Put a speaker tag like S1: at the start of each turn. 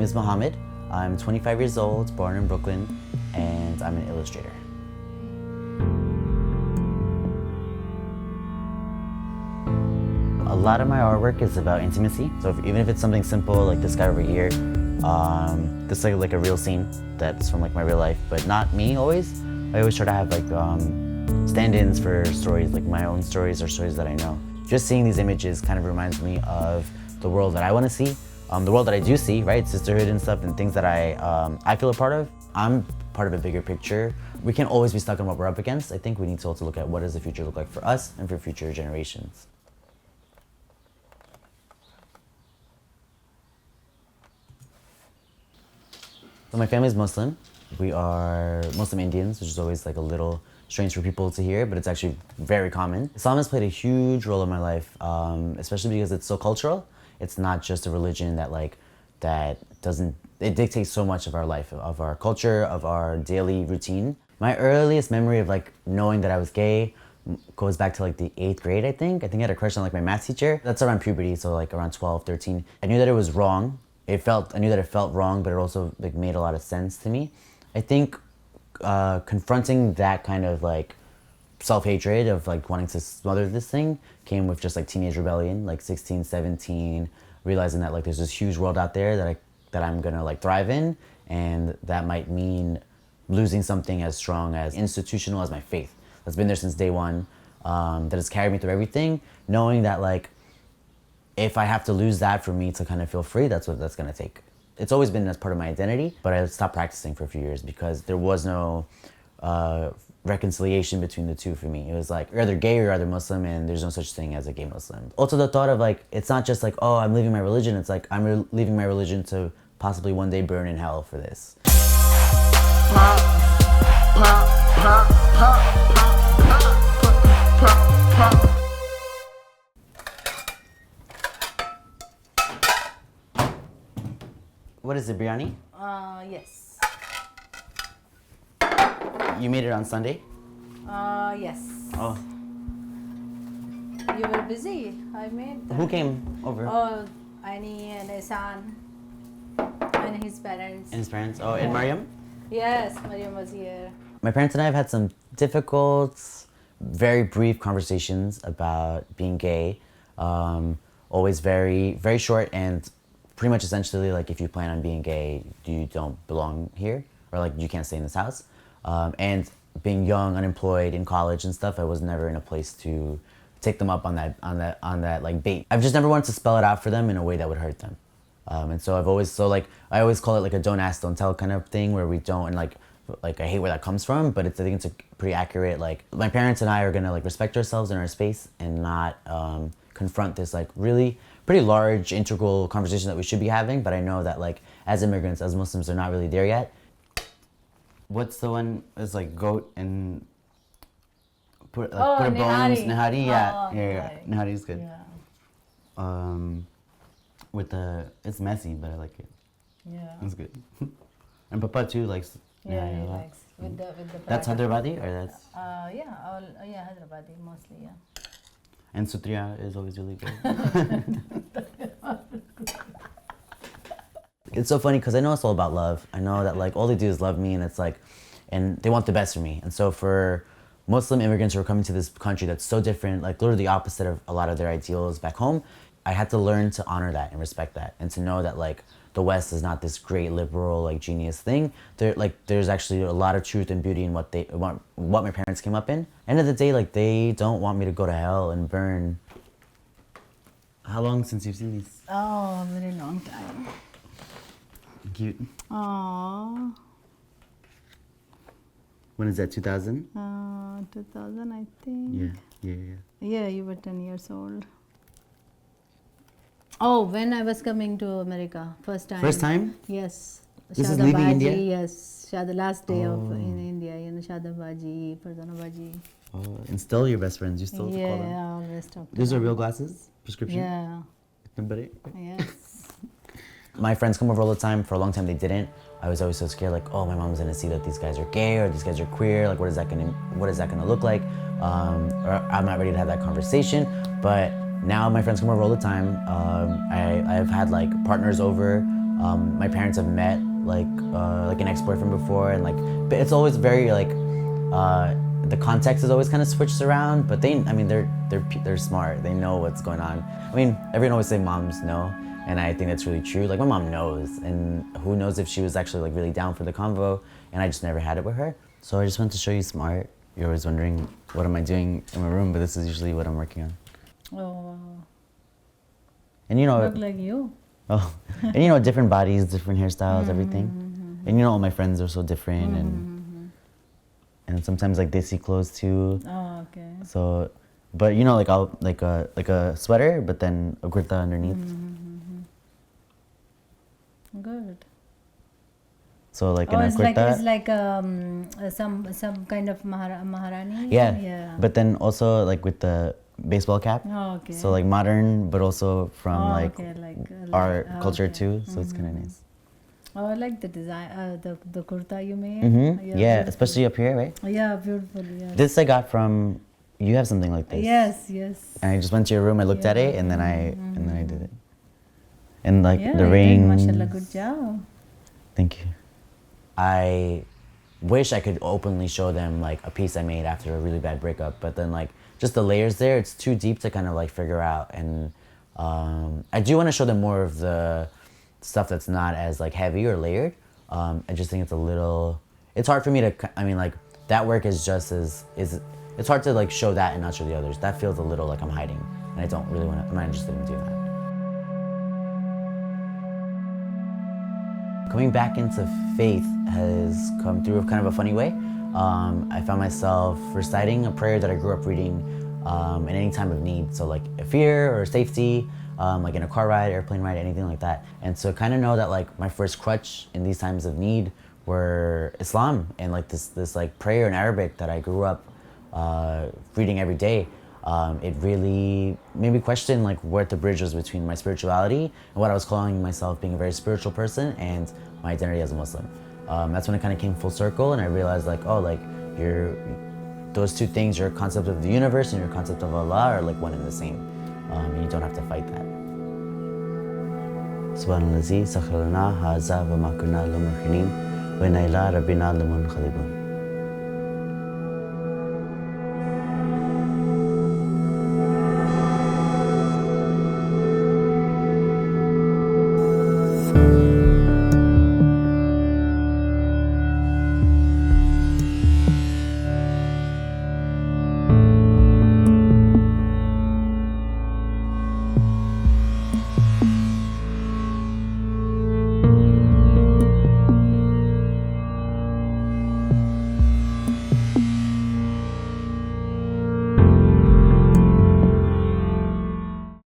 S1: is Mohammed. I'm 25 years old, born in Brooklyn, and I'm an illustrator. A lot of my artwork is about intimacy. So even if it's something simple like this guy over here, this is like a real scene that's from like my real life, but not me always. I always try to have like stand-ins for stories, like my own stories or stories that I know. Just seeing these images kind of reminds me of the world that I want to see, the world that I do see, right? Sisterhood and stuff and things that I feel a part of. I'm part of a bigger picture. We can't always be stuck on what we're up against. I think we need to also look at what does the future look like for us and for future generations. So my family is Muslim. We are Muslim Indians, which is always like a little strange for people to hear, but it's actually very common. Islam has played a huge role in my life, especially because it's so cultural. It's not just a religion it dictates so much of our life, of our culture, of our daily routine. My earliest memory of like knowing that I was gay goes back to like the 8th grade, I think. I think I had a crush on like my math teacher. That's around puberty, so like around 12, 13. I knew that it was wrong. I knew that it felt wrong, but it also like made a lot of sense to me. I think confronting that kind of like self-hatred of like wanting to smother this thing came with just like teenage rebellion, like 16, 17, realizing that like there's this huge world out there that I'm gonna like thrive in, and that might mean losing something as strong as institutional as my faith. That's been there since day one, that has carried me through everything, knowing that like if I have to lose that for me to kind of feel free, that's what that's gonna take. It's always been as part of my identity, but I stopped practicing for a few years because there was no reconciliation between the two for me. It was like, you're either gay or you're either Muslim, and there's no such thing as a gay Muslim. Also the thought of like, it's not just like, oh, I'm leaving my religion. It's like, I'm leaving my religion to possibly one day burn in hell for this. What is it, biryani?
S2: Yes.
S1: You made it on Sunday?
S2: Yes.
S1: Oh.
S2: You were busy. I made that.
S1: Who came over?
S2: Oh, Ani and Ihsan and his parents.
S1: And his parents? Oh, and Mariam?
S2: Yes, Mariam was here.
S1: My parents and I have had some difficult, very brief conversations about being gay. Always very, very short and pretty much essentially like if you plan on being gay, you don't belong here, or like you can't stay in this house. And being young, unemployed, in college and stuff, I was never in a place to take them up on that like bait. I've just never wanted to spell it out for them in a way that would hurt them. And so I always call it like a don't ask, don't tell kind of thing, where we don't, and like I hate where that comes from, but I think it's a pretty accurate, like my parents and I are gonna like respect ourselves in our space and not confront this like really pretty large integral conversation that we should be having. But I know that like as immigrants, as Muslims, they're not really there yet. What's the one that's like goat and put a bones, nihari? Yeah, nihari is good.
S2: Yeah.
S1: With it's messy, but I like it.
S2: Yeah.
S1: It's good. And Papa too likes.
S2: Yeah, he likes with the.
S1: That's Hyderabadi, or that's.
S2: Hyderabadi mostly, yeah.
S1: And Sutriya is always really good. It's so funny because I know it's all about love. I know that like all they do is love me, and it's like, and they want the best for me. And so for Muslim immigrants who are coming to this country that's so different, like literally the opposite of a lot of their ideals back home, I had to learn to honor that and respect that, and to know that like the West is not this great liberal like genius thing. There's actually a lot of truth and beauty in what my parents came up in. End of the day, like they don't want me to go to hell and burn. How long since you've seen these?
S2: Oh, a very long time.
S1: Cute.
S2: Aww.
S1: When is that, 2000?
S2: 2000, I think.
S1: Yeah.
S2: Yeah, you were 10 years old. Oh, when I was coming to America, first time.
S1: First time?
S2: Yes.
S1: This is leaving India?
S2: Yes. The last day of in India, Shadabaji, Pardanabaji.
S1: Oh, and still your best friends? You still call them?
S2: Yeah, I always talk to
S1: These
S2: them.
S1: are real glasses? Prescription?
S2: Yeah. Yes.
S1: My friends come over all the time. For a long time they didn't. I was always so scared, like, oh, my mom's gonna see that these guys are gay or these guys are queer. Like, what is that gonna look like? Or I'm not ready to have that conversation. But now my friends come over all the time. I've had like partners over My parents have met like an ex-boyfriend before, and like, but it's always very like the context is always kind of switched around. But I mean, they're smart. They know what's going on. I mean, everyone always say moms know, and I think that's really true. Like my mom knows, and who knows if she was actually like really down for the convo, and I just never had it with her. So I just wanted to show you some art. You're always wondering what am I doing in my room, but this is usually what I'm working on.
S2: Oh, wow.
S1: And you know,
S2: Look like you.
S1: oh, and you know, different bodies, different hairstyles, everything. And you know, all my friends are so different, and sometimes like they see clothes too.
S2: Oh, okay.
S1: So, but you know, like I'll like a sweater, but then a kurta underneath.
S2: Good.
S1: So like
S2: Oh,
S1: in a
S2: it's
S1: kurta.
S2: like some kind of Maharani.
S1: Yeah. But then also like with the baseball cap.
S2: Oh, okay.
S1: So like modern, but also from
S2: Oh,
S1: like
S2: okay,
S1: our
S2: oh,
S1: culture
S2: okay.
S1: too. So it's kind of nice.
S2: Oh, I like the design, the kurta you made.
S1: Yeah,
S2: beautiful.
S1: especially up here, right?
S2: Yeah, beautiful. Yes.
S1: This I got from. You have something like this.
S2: Yes.
S1: And I just went to your room. I looked at it, and then I did it. And like
S2: Yeah,
S1: the
S2: you did,
S1: rings.
S2: mashallah, good job.
S1: Thank you. I wish I could openly show them like a piece I made after a really bad breakup, but then like just the layers there, it's too deep to kind of like figure out. And I do want to show them more of the stuff that's not as like heavy or layered. I just think it's a little. It's hard for me to. I mean, like that work is just as is. It's hard to like show that and not show the others. That feels a little like I'm hiding, and I don't really want to. I'm not interested in doing that. Coming back into faith has come through kind of a funny way. I found myself reciting a prayer that I grew up reading in any time of need. So like a fear or safety, like in a car ride, airplane ride, anything like that. And so kind of know that like my first crutch in these times of need were Islam and like this like prayer in Arabic that I grew up reading every day. It really made me question like what the bridge was between my spirituality and what I was calling myself being a very spiritual person and my identity as a Muslim. That's when it kind of came full circle, and I realized like, oh, like those two things, your concept of the universe and your concept of Allah are like one and the same. And you don't have to fight that. Subhanallazi sakhara lana hadha wa ma kunna lahu muqrinin wa inna ila rabbina lamunqalibun.